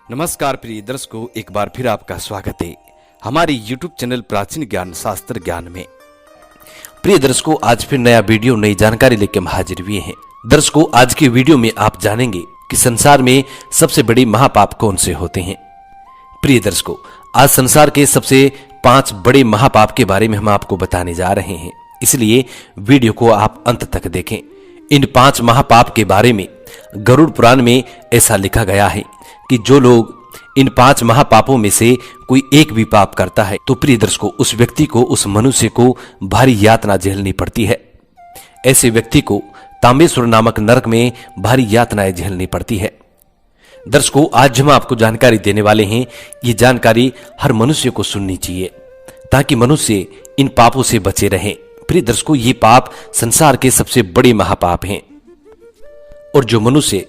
नमस्कार प्रिय दर्शकों, एक बार फिर आपका स्वागत है हमारे YouTube चैनल प्राचीन ज्ञान शास्त्र ज्ञान में। प्रिय दर्शकों, आज फिर नया वीडियो नई जानकारी लेकर हम हाजिर हुए हैं। दर्शकों, आज के वीडियो में आप जानेंगे कि संसार में सबसे बड़े महापाप कौन से होते हैं। प्रिय दर्शकों, आज संसार के सबसे 5 बड़े महापाप के बारे में हम आपको बताने जा रहे हैं, इसलिए वीडियो को आप अंत तक देखें। इन 5 महापाप के बारे में गरुड़ पुराण में ऐसा लिखा गया है कि जो लोग इन 5 महापापों में से कोई एक भी पाप करता है तो प्रिय दर्शकों, उस व्यक्ति को, उस मनुष्य को भारी यातना झेलनी पड़ती है। ऐसे व्यक्ति को ताम्बेश्वर नामक नरक में भारी यातनाएं झेलनी पड़ती है। दर्शकों, आज हम आपको जानकारी देने वाले हैं। ये जानकारी हर मनुष्य को सुननी चाहिए ताकि मनुष्य इन पापों से बचे रहें। प्रिय दर्शकों, ये पाप संसार के सबसे बड़े महापाप हैं और जो मनुष्य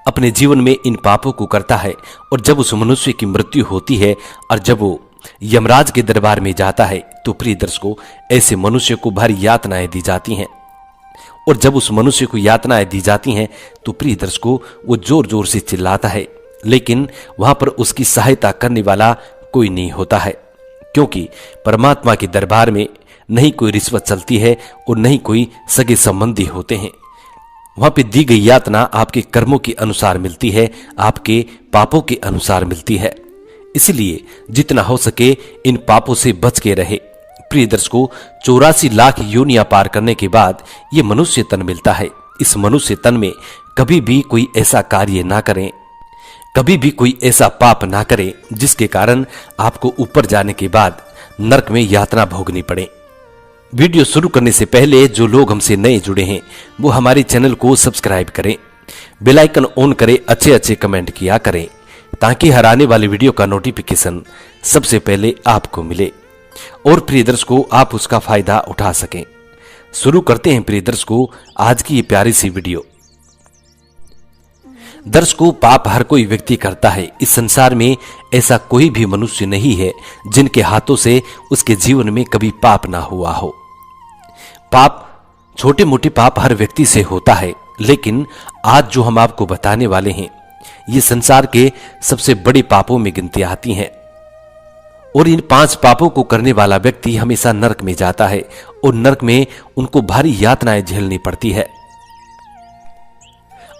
अपने जीवन में इन पापों को करता है और जब उस मनुष्य की मृत्यु होती है और जब वो यमराज के दरबार में जाता है तो प्रिय दर्शकों, ऐसे मनुष्य को भारी यातनाएं दी जाती हैं। और जब उस मनुष्य को यातनाएं दी जाती हैं तो प्रिय दर्शकों, वो जोर जोर से चिल्लाता है, लेकिन वहां पर उसकी सहायता करने वाला कोई नहीं होता है, क्योंकि परमात्मा के दरबार में नहीं कोई रिश्वत चलती है और नहीं कोई सगे संबंधी होते हैं। वहां पे दी गई यातना आपके कर्मों के अनुसार मिलती है, आपके पापों के अनुसार मिलती है। इसलिए जितना हो सके इन पापों से बच के रहे। प्रिय दर्शकों, 84 लाख योनियां पार करने के बाद ये मनुष्य तन मिलता है। इस मनुष्य तन में कभी भी कोई ऐसा कार्य ना करें, कभी भी कोई ऐसा पाप ना करें जिसके कारण आपको ऊपर जाने के बाद नरक में यातना भोगनी पड़े। वीडियो शुरू करने से पहले जो लोग हमसे नए जुड़े हैं वो हमारे चैनल को सब्सक्राइब करें, बेल आइकन ऑन करें, अच्छे कमेंट किया करें ताकि हर आने वाली वीडियो का नोटिफिकेशन सबसे पहले आपको मिले और प्रिय दर्शकों, आप उसका फायदा उठा सकें। शुरू करते हैं प्रिय दर्शकों आज की ये प्यारी सी वीडियो। दर्शकों, पाप हर कोई व्यक्ति करता है। इस संसार में ऐसा कोई भी मनुष्य नहीं है जिनके हाथों से उसके जीवन में कभी पाप ना हुआ हो। पाप, छोटे मोटे पाप हर व्यक्ति से होता है, लेकिन आज जो हम आपको बताने वाले हैं ये संसार के सबसे बड़े पापों में गिनती आती हैं। और इन 5 पापों को करने वाला व्यक्ति हमेशा नरक में जाता है और नरक में उनको भारी यातनाएं झेलनी पड़ती है।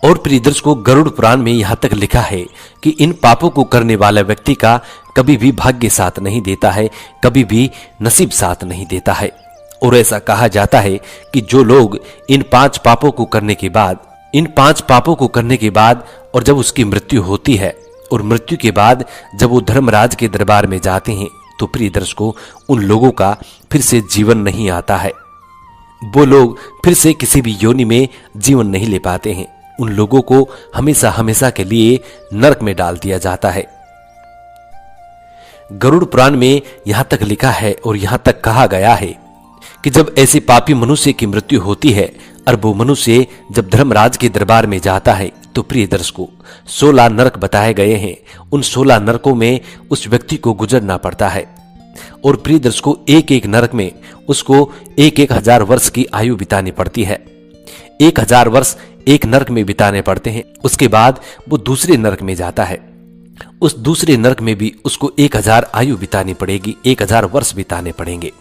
और प्रिय दर्शकों, गरुड़ पुराण में यहां तक लिखा है कि इन पापों को करने वाला व्यक्ति का कभी भी भाग्य साथ नहीं देता है, कभी भी नसीब साथ नहीं देता है। और ऐसा कहा जाता है कि जो लोग इन 5 पापों को करने के बाद और जब उसकी मृत्यु होती है और मृत्यु के बाद जब वो धर्मराज के दरबार में जाते हैं तो प्रिय दर्शकों, उन लोगों का फिर से जीवन नहीं आता है। वो लोग फिर से किसी भी योनि में जीवन नहीं ले पाते हैं। उन लोगों को हमेशा हमेशा के लिए नरक में डाल दिया जाता है। गरुड़ पुराण में यहां तक लिखा है और यहां तक कहा गया है कि जब ऐसे पापी मनुष्य की मृत्यु होती है और वो मनुष्य जब धर्मराज के दरबार में जाता है तो प्रिय दर्शकों, 16 नरक बताए गए हैं। उन 16 नरकों में उस व्यक्ति को गुजरना पड़ता है और प्रिय दर्शकों, एक नरक में उसको 1000 वर्ष की आयु बितानी पड़ती है। 1000 वर्ष एक नरक में बिताने पड़ते हैं। उसके बाद वो दूसरे नरक में जाता है। उस दूसरे नरक में भी उसको 1000 आयु बितानी पड़ेगी, 1000 वर्ष बिताने पड़ेंगे।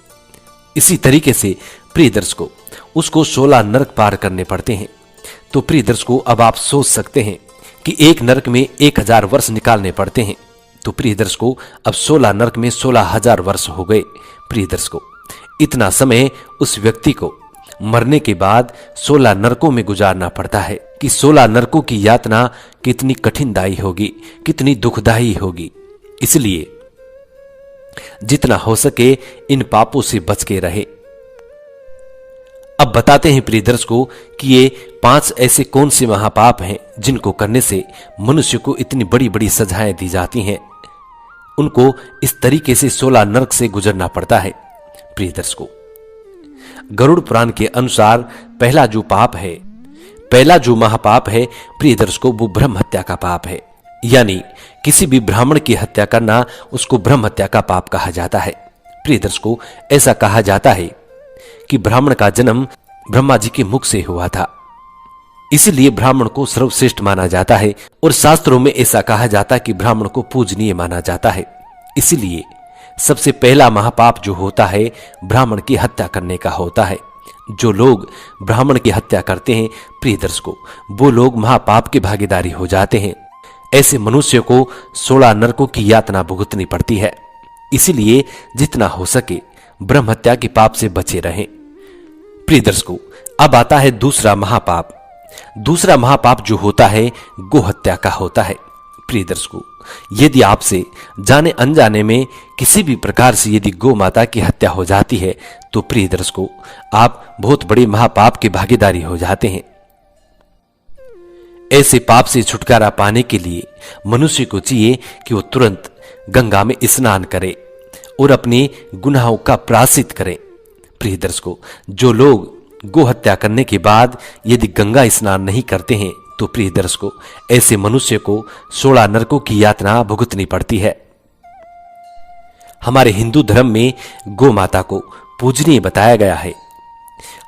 इसी तरीके से प्रिय दर्शकों, उसको 16 नरक पार करने पड़ते हैं। तो प्रिय दर्शकों, अब आप सोच सकते हैं कि एक नरक में 1000 वर्ष निकालने पड़ते हैं। तो प्रिय दर्शकों, अब 16 नरक में 16,000 वर्ष हो गए। प्रिय दर्शकों, इतना समय उस व्यक्ति को मरने के बाद 16 नरकों में गुजारना पड़ता है कि 16 नरकों की यातना कितनी कठिनदायी होगी, कितनी दुखदायी होगी। इसलिए जितना हो सके इन पापों से बच के रहे। अब बताते हैं प्रिय दर्शकों कि ये 5 ऐसे कौन से महापाप हैं जिनको करने से मनुष्य को इतनी बड़ी बड़ी सजाएं दी जाती हैं। उनको इस तरीके से 16 नरक से गुजरना पड़ता है। प्रिय दर्शकों, गरुड़ पुराण के अनुसार पहला जो महापाप है प्रिय दर्शकों, वो ब्रह्म हत्या का पाप है। यानी किसी भी ब्राह्मण की हत्या करना उसको ब्रह्म हत्या का पाप कहा जाता है। प्रिय दर्शकों, ऐसा कहा जाता है कि ब्राह्मण का जन्म ब्रह्मा जी के मुख से हुआ था इसलिए ब्राह्मण को सर्वश्रेष्ठ माना जाता है और शास्त्रों में ऐसा कहा जाता है कि ब्राह्मण को पूजनीय माना जाता है। इसलिए सबसे पहला महापाप जो होता है ब्राह्मण की हत्या करने का होता है। जो लोग ब्राह्मण की हत्या करते हैं प्रिय दर्शकों, वो लोग महापाप के भागीदारी हो जाते हैं। ऐसे मनुष्य को 16 नरकों की यातना भुगतनी पड़ती है। इसलिए जितना हो सके ब्रह्म हत्या के पाप से बचे रहें। प्रिय दर्शकों, अब आता है दूसरा महापाप। दूसरा महापाप जो होता है गो हत्या का होता है। प्रिय दर्शकों, यदि आपसे जाने अनजाने में किसी भी प्रकार से यदि गौ माता की हत्या हो जाती है तो प्रिय दर्शकों, आप बहुत बड़े महापाप के भागीदारी हो जाते हैं। ऐसे पाप से छुटकारा पाने के लिए मनुष्य को चाहिए कि वो तुरंत गंगा में स्नान करे और अपने गुनाहों का प्रायश्चित करे। प्रिय दर्शकों, जो लोग गो हत्या करने के बाद यदि गंगा स्नान नहीं करते हैं तो प्रिय दर्शकों, ऐसे मनुष्य को 16 नरकों की यातना भुगतनी पड़ती है। हमारे हिंदू धर्म में गौ माता को पूजनीय बताया गया है।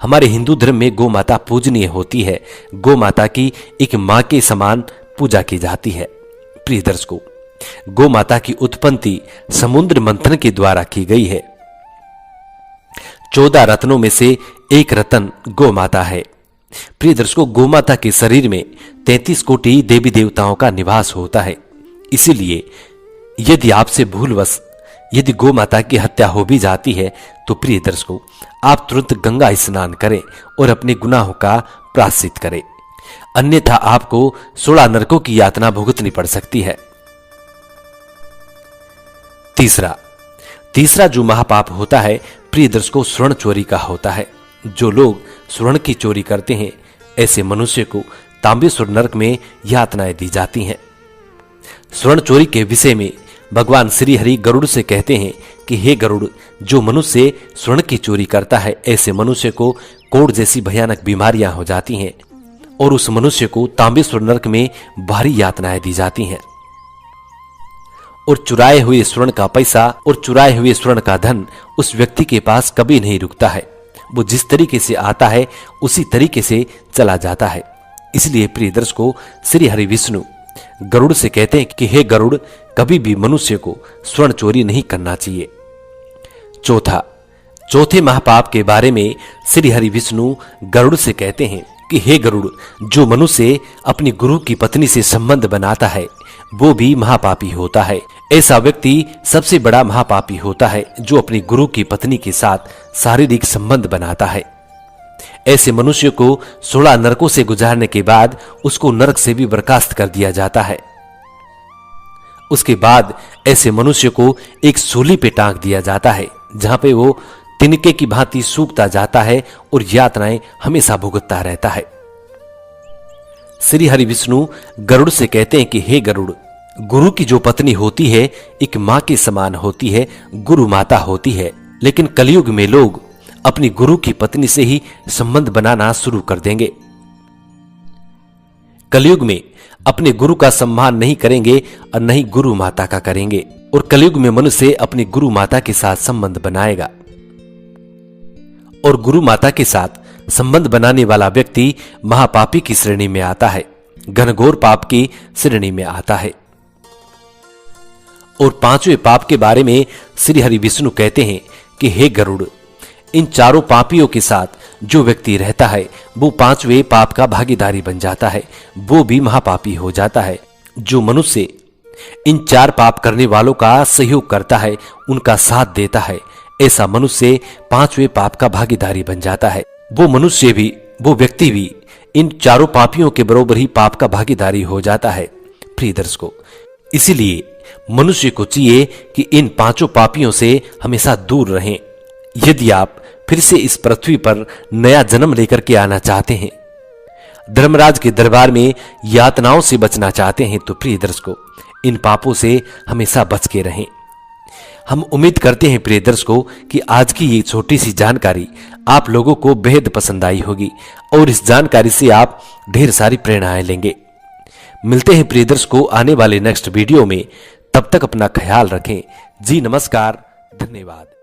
हमारे हिंदू धर्म में गौ माता पूजनीय होती है। गौ माता की एक मां के समान पूजा की जाती है। प्रिय दर्शकों, गौ माता की उत्पत्ति समुद्र मंथन के द्वारा की गई है। 14 रत्नों में से एक रत्न गौ माता है। प्रिय दर्शकों, गौ माता के शरीर में 33 कोटि देवी देवताओं का निवास होता है। इसीलिए यदि आपसे भूलवश यदि गौ माता की हत्या हो भी जाती है तो प्रिय दर्शकों, आप तुरंत गंगा स्नान करें और अपने गुनाहों का प्रायश्चित करें, अन्यथा आपको 16 नरकों की यातना भुगतनी पड़ सकती है। तीसरा जो महापाप होता है प्रिय दर्शकों, स्वर्ण चोरी का होता है। जो लोग स्वर्ण की चोरी करते हैं ऐसे मनुष्य को तांबेश्वर नरक में यातनाएं दी जाती हैं। स्वर्ण चोरी के विषय में भगवान श्री हरि गरुड़ से कहते हैं कि हे गरुड़, जो मनुष्य स्वर्ण की चोरी करता है ऐसे मनुष्य को कोढ़ जैसी भयानक बीमारियां हो जाती हैं और उस मनुष्य को तांबेश्वर नरक में भारी यातनाएं दी जाती हैं। और चुराए हुए स्वर्ण का पैसा और चुराए हुए स्वर्ण का धन उस व्यक्ति के पास कभी नहीं रुकता है। वो जिस तरीके से आता है उसी तरीके से चला जाता है। इसलिए प्रिय दर्शकों, श्री हरि विष्णु गरुड़ से कहते हैं कि हे गरुड़, कभी भी मनुष्य को स्वर्ण चोरी नहीं करना चाहिए। चौथे महापाप के बारे में श्री हरि विष्णु गरुड़ से कहते हैं कि हे गरुड़, जो मनुष्य अपनी गुरु की पत्नी से संबंध बनाता है वो भी महापापी होता है। ऐसा व्यक्ति सबसे बड़ा महापापी होता है जो अपनी गुरु की पत्नी के साथ शारीरिक संबंध बनाता है। ऐसे मनुष्य को 16 नरकों से गुजारने के बाद उसको नरक से भी बर्खास्त कर दिया जाता है। उसके बाद ऐसे मनुष्य को एक सूली पे टांग दिया जाता है जहां पे वो तिनके की भांति सूखता जाता है और यातनाएं हमेशा भुगतता रहता है। श्री हरि विष्णु गरुड़ से कहते हैं कि हे गरुड़, गुरु की जो पत्नी होती है एक मां के समान होती है, गुरु माता होती है। लेकिन कलयुग में लोग अपनी गुरु की पत्नी से ही संबंध बनाना शुरू कर देंगे। कलयुग में अपने गुरु का सम्मान नहीं करेंगे और नहीं गुरु माता का करेंगे। और कलयुग में मनुष्य अपनी गुरु माता के साथ संबंध बनाएगा और गुरु माता के साथ संबंध बनाने वाला व्यक्ति महापापी की श्रेणी में आता है, घनघोर पाप की श्रेणी में आता है। और 5वें पाप के बारे में श्री हरि विष्णु कहते हैं कि हे गरुड़, इन चारों पापियों के साथ जो व्यक्ति रहता है वो 5वें पाप का भागीदारी बन जाता है, वो भी महापापी हो जाता है। जो मनुष्य इन 4 पाप करने वालों का सहयोग करता है, उनका साथ देता है, ऐसा मनुष्य 5वें पाप का भागीदारी बन जाता है। वो मनुष्य भी, वो व्यक्ति भी इन चारों पापियों के बराबर ही पाप का भागीदारी हो जाता है। प्रिय दर्शकों, इसीलिए मनुष्य को चाहिए कि इन 5 पापियों से हमेशा दूर रहें। यदि आप फिर से इस पृथ्वी पर नया जन्म लेकर के आना चाहते हैं, धर्मराज के दरबार में यातनाओं से बचना चाहते हैं, तो प्रिय दर्शकों, इन पापों से हमेशा बच के रहें। हम उम्मीद करते हैं प्रिय दर्शकों कि आज की ये छोटी सी जानकारी आप लोगों को बेहद पसंद आई होगी और इस जानकारी से आप ढेर सारी प्रेरणाएं लेंगे। मिलते हैं प्रिय दर्शकों आने वाले नेक्स्ट वीडियो में। तब तक अपना ख्याल रखें। जी नमस्कार, धन्यवाद।